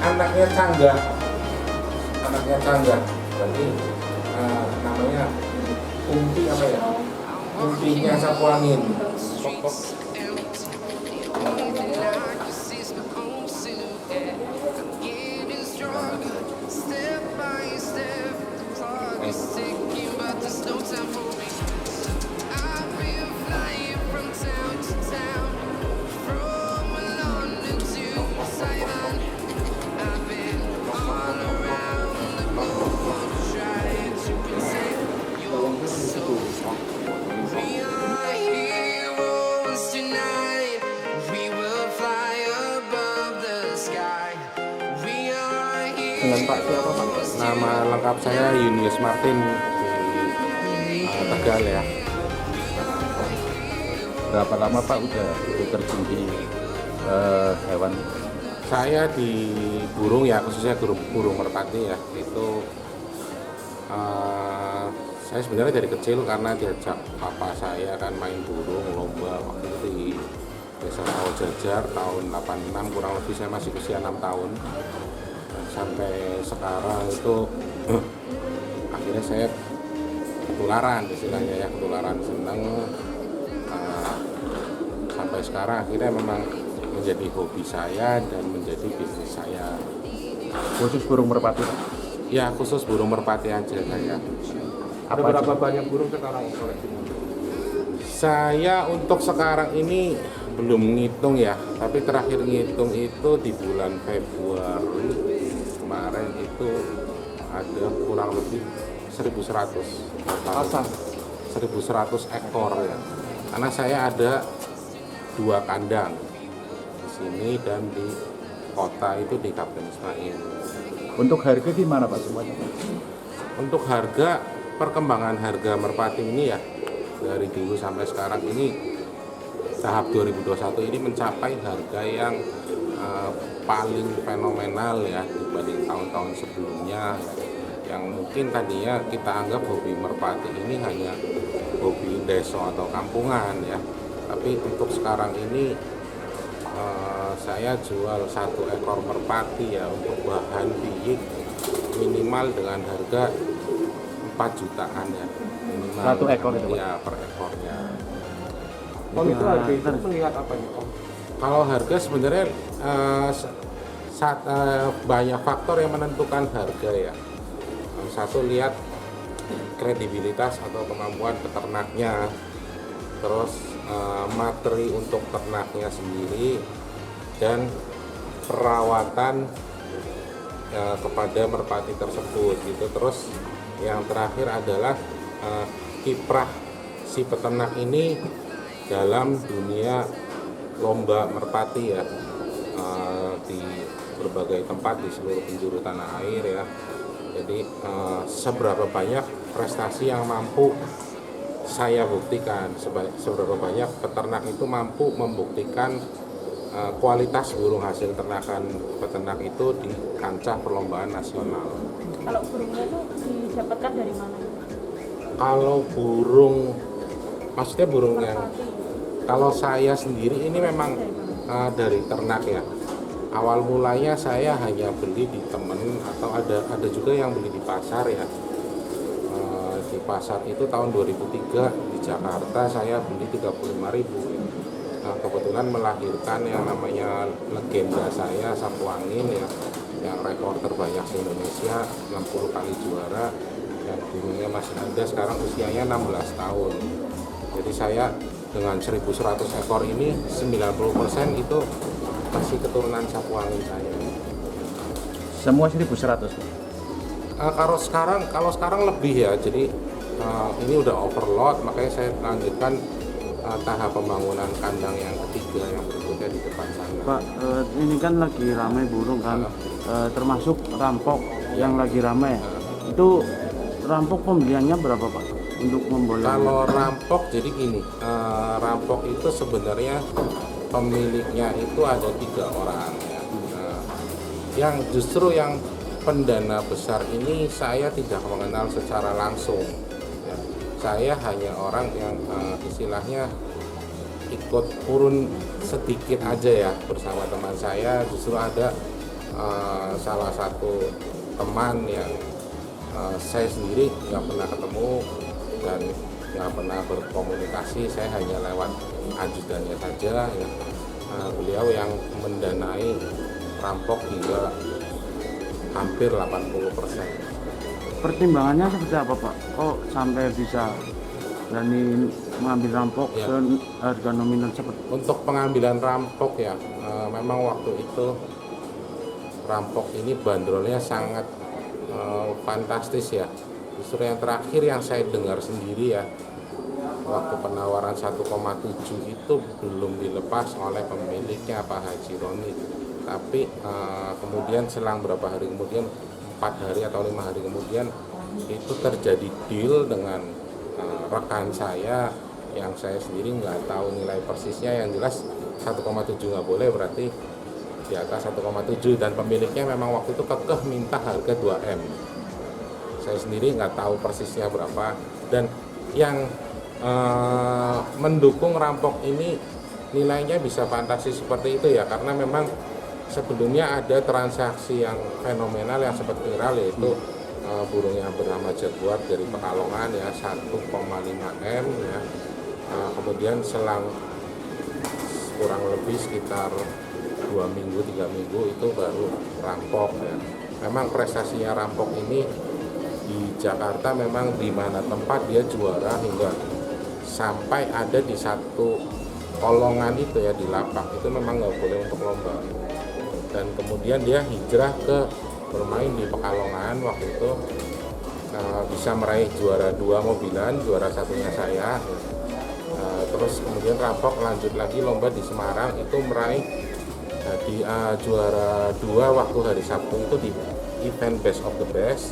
anaknya Canggah. Anaknya Canggah. Berarti namanya umpi apa ya? Umpinya sapu angin. Dengan Pak siapa Pak? Nama lengkap saya Yunius Martin di Tegal ya. Berapa lama Pak udah terjun di hewan? Saya di burung ya, khususnya burung merpati ya. Itu saya sebenarnya dari kecil karena diajak papa saya kan main burung lomba waktu itu di Desa Sawojajar tahun 86, kurang lebih saya masih usia 6 tahun. Dan sampai sekarang itu akhirnya saya ketularan istilahnya ya, ketularan seneng. Sampai sekarang akhirnya memang menjadi hobi saya dan menjadi bisnis saya. Khusus burung merpati Pak? Ya khusus burung merpati aja saya. Ada berapa banyak burung sekarang koleksinya? Saya untuk sekarang ini belum ngitung ya, tapi terakhir ngitung itu di bulan Februari kemarin itu ada kurang lebih 1.100 Pasang? 1.100 ekor ya. Karena saya ada 2 kandang di sini dan di kota itu di Kapten Ismail. Untuk harga gimana Pak semuanya? Untuk harga, perkembangan harga merpati ini ya dari dulu sampai sekarang ini tahap 2021 ini mencapai harga yang paling fenomenal ya dibanding tahun-tahun sebelumnya ya. Yang mungkin tadinya kita anggap hobi merpati ini hanya hobi deso atau kampungan ya, tapi untuk sekarang ini saya jual 1 ekor merpati ya untuk bahan biyik minimal dengan harga 4 jutaan ya minimal. 1 ekor itu Pak? Ya per ekornya. Om itu harga itu melihat apa nih Om? Kalau harga sebenarnya banyak faktor yang menentukan harga ya. Satu, lihat kredibilitas atau kemampuan peternaknya, terus materi untuk ternaknya sendiri, dan perawatan kepada merpati tersebut gitu. Terus yang terakhir adalah kiprah si peternak ini dalam dunia lomba merpati ya, di berbagai tempat di seluruh penjuru tanah air ya. Jadi seberapa banyak prestasi yang mampu saya buktikan, seberapa banyak peternak itu mampu membuktikan kualitas burung hasil ternakan peternak itu di kancah perlombaan nasional. Kalau burungnya itu didapatkan dari mana? Kalau burung, maksudnya burung yang, Merpati. kalau saya sendiri ini memang dari ternak ya. Awal mulanya saya hanya beli di temen atau ada juga yang beli di pasar ya. Di pasar itu tahun 2003 di Jakarta saya beli 35.000. Nah, kebetulan melahirkan yang namanya legenda saya sapu angin ya, yang rekor terbanyak di Indonesia 60 kali juara, yang burungnya masih ada sekarang usianya 16 tahun. Jadi saya dengan 1.100 ekor ini 90% itu masih keturunan sapu angin saya. Semua 1.100 Pak? Kalau sekarang lebih ya, jadi ini udah overload, makanya saya lanjutkan tahap pembangunan kandang yang ketiga yang berikutnya di depan sana. Pak, ini kan lagi ramai burung kan, termasuk rampok yang lagi ramai. Itu rampok pembeliannya berapa Pak untuk memboleh? Kalau rampok jadi gini, rampok itu sebenarnya pemiliknya itu ada 3 orang ya. Nah, yang justru yang pendana besar ini saya tidak mengenal secara langsung. Ya. Saya hanya orang yang istilahnya ikut urun sedikit aja ya bersama teman saya. Justru ada salah satu teman yang saya sendiri nggak pernah ketemu dan nggak pernah berkomunikasi, saya hanya lewat ajudannya saja ya. Beliau yang mendanai rampok hingga hampir 80%. Pertimbangannya seperti apa Pak? Kok sampai bisa berani mengambil rampok Ya. harga nominal seperti Untuk pengambilan rampok ya, memang waktu itu rampok ini bandrolnya sangat fantastis ya. Justru yang terakhir yang saya dengar sendiri ya, waktu penawaran 1,7 itu belum dilepas oleh pemiliknya Pak Haji Roni. Tapi kemudian selang berapa hari kemudian, 4 hari atau 5 hari kemudian, itu terjadi deal dengan rekan saya yang saya sendiri nggak tahu nilai persisnya, yang jelas 1,7 nggak boleh, berarti di atas 1,7, dan pemiliknya memang waktu itu kekeh minta harga 2M. Saya sendiri nggak tahu persisnya berapa, dan yang mendukung rampok ini nilainya bisa fantastis seperti itu ya, karena memang sebelumnya ada transaksi yang fenomenal yang sempat viral, yaitu burung yang bernama Jaguar dari Pekalongan ya, 1,5M ya. Kemudian selang kurang lebih sekitar 2 minggu 3 minggu itu baru rampok ya. Memang prestasinya rampok ini di Jakarta memang di mana tempat dia juara, hingga sampai ada di satu kolongan itu ya, di lapak itu memang nggak boleh untuk lomba. Dan kemudian dia hijrah ke bermain di Pekalongan, waktu itu bisa meraih juara 2 mobilan, juara satunya saya. Terus kemudian rampok lanjut lagi lomba di Semarang, itu meraih di juara 2 waktu hari Sabtu itu di event Best of the Best,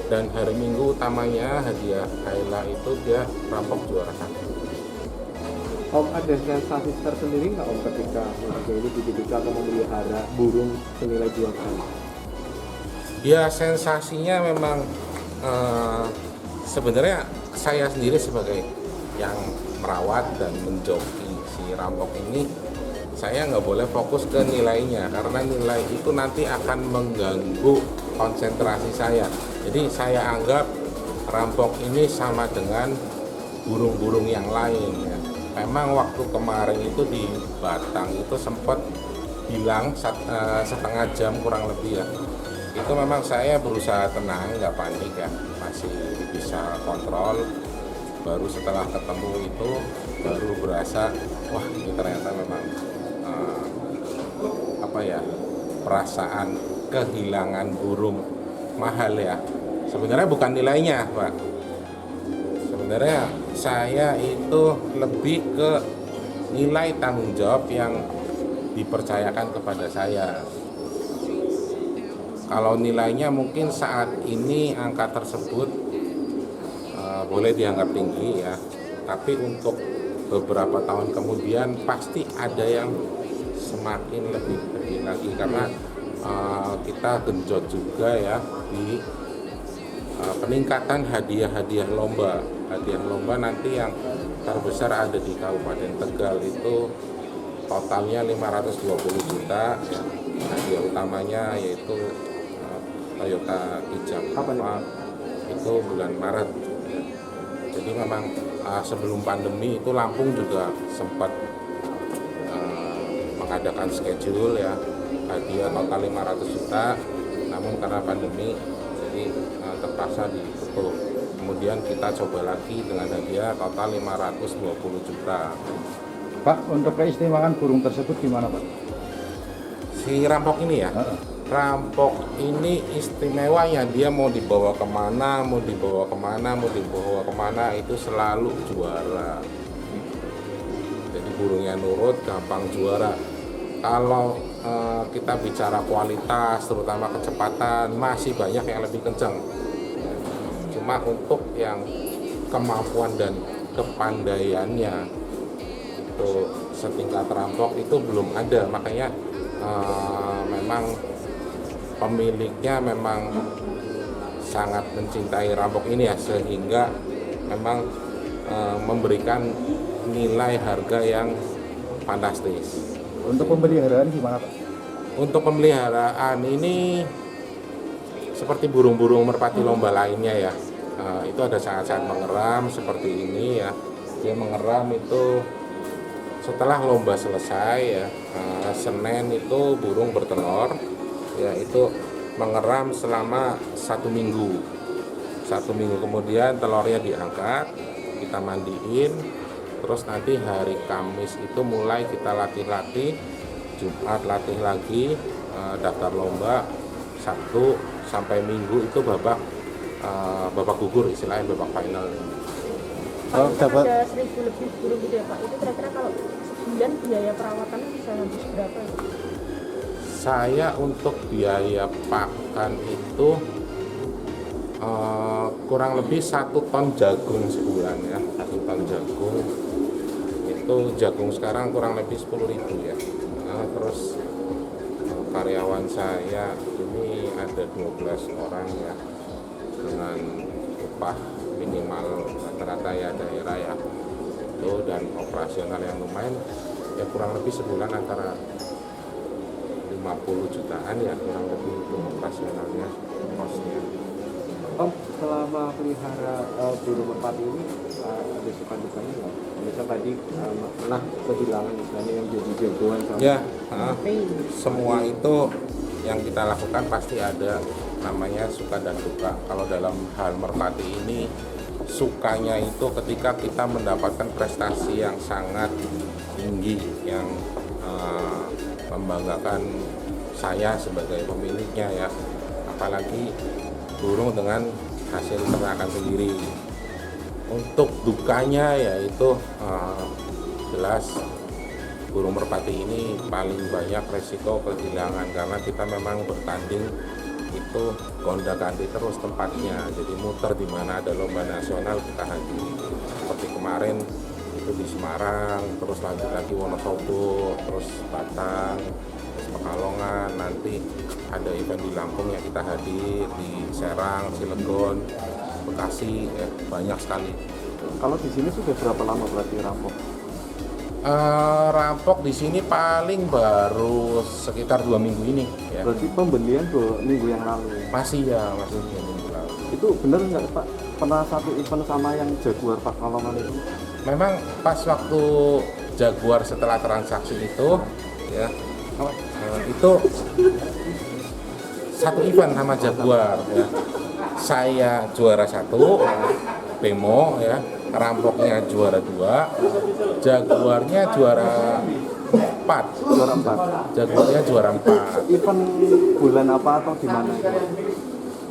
dan hari Minggu utamanya hadiah Kaila itu dia rampok juara 1. Om, ada sensasi tersendiri nggak Om ketika ini tiba-tiba atau memelihara burung senilai 2 kali? Ya, sensasinya memang sebenarnya saya sendiri sebagai yang merawat dan menjoki si rampok ini, saya nggak boleh fokus ke nilainya, karena nilai itu nanti akan mengganggu konsentrasi saya. Jadi saya anggap rampok ini sama dengan burung-burung yang lain ya. Memang waktu kemarin itu di Batang itu sempat hilang setengah jam kurang lebih ya. Itu memang saya berusaha tenang, nggak panik ya, masih bisa kontrol. Baru setelah ketemu itu baru berasa, wah ini ternyata memang perasaan kehilangan burung mahal ya. Sebenarnya bukan nilainya Pak, sebenarnya saya itu lebih ke nilai tanggung jawab yang dipercayakan kepada saya. Kalau nilainya mungkin saat ini angka tersebut boleh dianggap tinggi ya, tapi untuk beberapa tahun kemudian pasti ada yang semakin lebih tinggi lagi, karena kita genjot juga ya di peningkatan hadiah-hadiah lomba. Hadiah lomba nanti yang terbesar ada di Kabupaten Tegal, itu totalnya 520 juta ya. Hadiah utamanya yaitu Toyota Kijang. Kapan itu bulan Maret ya. Jadi memang sebelum pandemi itu Lampung juga sempat mengadakan schedule ya, hadiah total 500 juta, namun karena pandemi jadi terpaksa ditutup. Kemudian kita coba lagi dengan hadiah total 520 juta. Pak, untuk keistimewaan burung tersebut gimana Pak? Si rampok ini ya, rampok ini istimewanya dia mau dibawa kemana, mau dibawa kemana itu selalu juara. Jadi burungnya nurut, gampang juara. Kalau kita bicara kualitas, terutama kecepatan, masih banyak yang lebih kencang. Cuma untuk yang kemampuan dan kepandaiannya itu setingkat rampok itu belum ada, makanya memang pemiliknya memang sangat mencintai rampok ini ya, sehingga memang memberikan nilai harga yang fantastis. Untuk pemeliharaan gimana Pak? Untuk pemeliharaan ini seperti burung-burung merpati lomba lainnya ya. Itu ada saat-saat mengeram seperti ini ya. Dia mengeram itu setelah lomba selesai ya. Senin itu burung bertelur ya, itu mengeram selama 1 minggu. 1 minggu kemudian telurnya diangkat, kita mandiin, terus nanti hari Kamis itu mulai kita latih-latih, Jumat latih lagi, daftar lomba, Sabtu sampai Minggu itu babak gugur, istilahnya babak final. Kalau dapat ada 1.000 lebih burung gitu ya Pak, itu kira-kira kalau sebulan biaya perawatannya bisa habis berapa ya? Saya untuk biaya pakan itu kurang lebih 1 ton jagung sebulan ya. 1 ton jagung itu, jagung sekarang kurang lebih 10.000 ya. Terus karyawan saya ini ada 12 orang ya, dengan upah minimal rata-rata ya daerah ya itu, dan operasional yang lumayan ya, kurang lebih sebulan antara 50 jutaan ya, kurang lebih untuk operasionalnya, kosnya. Om, selama pelihara burung merpati ini ada suka dukanya nggak? Misal tadi pernah kehilangan misalnya yang jadi jagoan sama Ya, semua itu yang kita lakukan pasti ada namanya suka dan duka. Kalau dalam hal merpati ini, sukanya itu ketika kita mendapatkan prestasi yang sangat tinggi, yang membanggakan saya sebagai pemiliknya ya, apalagi burung dengan hasil ternakan sendiri. Untuk dukanya yaitu jelas burung merpati ini paling banyak resiko kehilangan, karena kita memang bertanding itu gonta-ganti terus tempatnya, jadi muter di mana ada lomba nasional kita hadiri. Seperti kemarin itu di Semarang, terus lanjut lagi Wonosobo, terus Batang, terus Pekalongan, nanti ada event di Lampung yang kita hadir, di Serang, Cilegon, Bekasi, banyak sekali. Kalau di sini sudah berapa lama berarti rampok? Rampok di sini paling baru sekitar 2 minggu ini ya. Berarti pembelian 2 minggu yang lalu. Masih 2 minggu lalu. Itu benar nggak Pak? Pernah satu event sama yang Jaguar Pekalongan itu? Memang pas waktu Jaguar setelah transaksi itu ya, itu satu event sama Jaguar ya. Saya juara 1 Bemo ya, rampoknya juara 2, Jaguarnya juara 4. Juara 4. Jaguarnya juara 4. Event bulan apa atau di mana?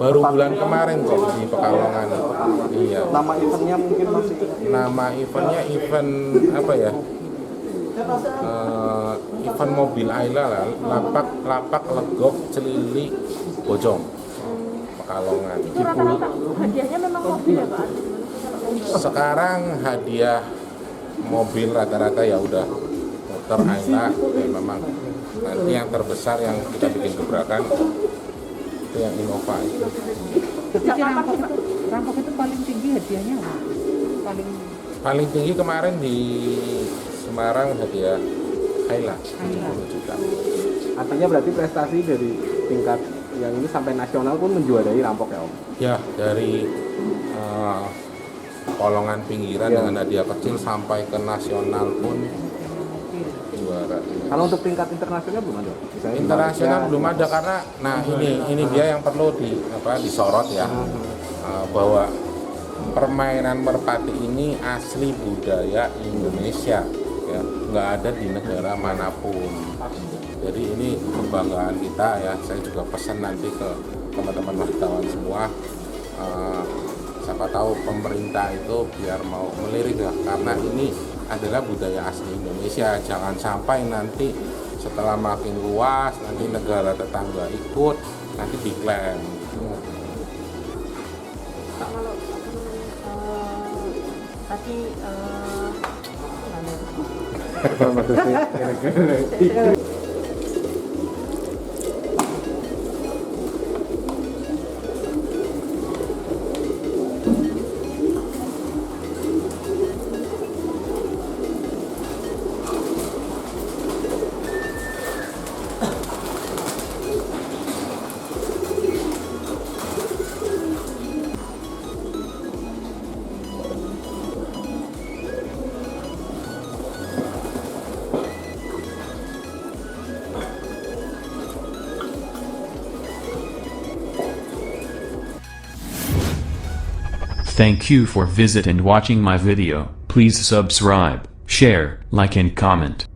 Baru bulan kemarin kok di Pekalongan. Iya. Nama eventnya mungkin masih Nama eventnya event apa ya? Event mobil Ayla lah, lapak legok celili bojong Pekalongan. Itu rata-rata hadiahnya memang mobil ya Pak? Sekarang hadiah mobil rata-rata ya udah motor Ayla ya, memang nanti yang terbesar yang kita bikin gebrakan itu yang Innova itu. Sejak kapan sih Pak? Rampok itu paling tinggi hadiahnya apa? Paling tinggi kemarin di Semarang hadiah Ayla 70 juta. artinya berarti prestasi dari tingkat yang ini sampai nasional pun menjuarai rampok ya Om? Ya, dari kolongan pinggiran Ya. dengan hadiah kecil sampai ke nasional pun juara. Kalau untuk tingkat internasional belum ada? Misalnya Internasional Malaysia, belum ada, karena nah ini dia yang perlu disorot ya, bahwa permainan merpati ini asli budaya Indonesia ya, nggak ada di negara manapun. Jadi ini kebanggaan kita ya. Saya juga pesan nanti ke teman-teman wartawan semua, siapa tahu pemerintah itu biar mau melirik ya, karena ini adalah budaya asli Indonesia. Jangan sampai nanti setelah makin luas nanti negara tetangga ikut, nanti diklaim. Pak, kalau tadi Thank you for visit and watching my video. Please subscribe, share, like and comment.